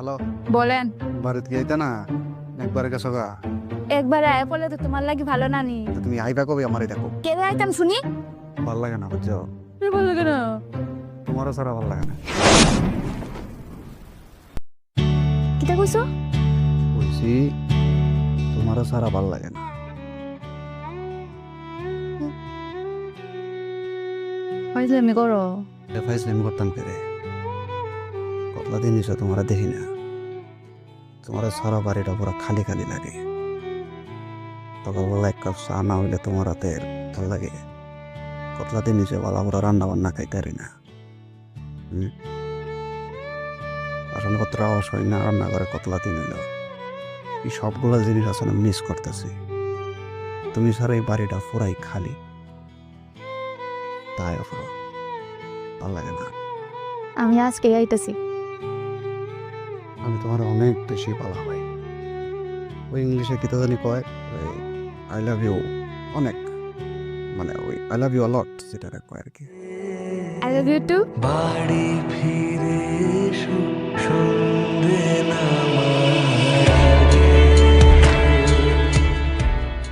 Hello, বলেন। বাড়িতে গিয়ে না একবারে গেছো গা। একবার আয় পড়লে তো তোমার লাগি ভালো নানি। তো তুমি আইবা কবে আমারই দেখো। কে আইতাম শুনি? ভাল লাগে না বুঝছো, বলো কেন? তোমারও ছাড়া ভাল লাগে না। কিটা কইছো? বলছি তোমারও ছাড়া ভাল লাগে না। হয়েছে আমি করো। ফাইজলামি করতাম কে রে? কতলা দিন এসে তোমার দেখি না, তোমার সারা বাড়িটা পুরো খালি খালি লাগে। সকালবেলা এক কাপ চা না হইলে তোমার হাতে ভাল লাগে। কতলা দিন এসে বলা পুরো রান্না বান্না খাইতে পারি না। বাসনপত্র আওয়াজ হয় না, রান্না করে কতলা দিন হইল। এই সবগুলো জিনিস আসলে মিস করতেছি। তুমি স্যার এই বাড়িটা পুরাই খালি, তাই অফরো ভাল লাগে না। আমি আজকে আইতাছি। আমি তোমার অনেক বেশি ভালো হয়। ওই ইংলিশে কি তো জানি কয়, আই লাভ ইউ অনেক, মানে ওই আই লাভ ইউ অলট যেটা কয় আর কি। I love you too. বাড়ি ফিরে এসো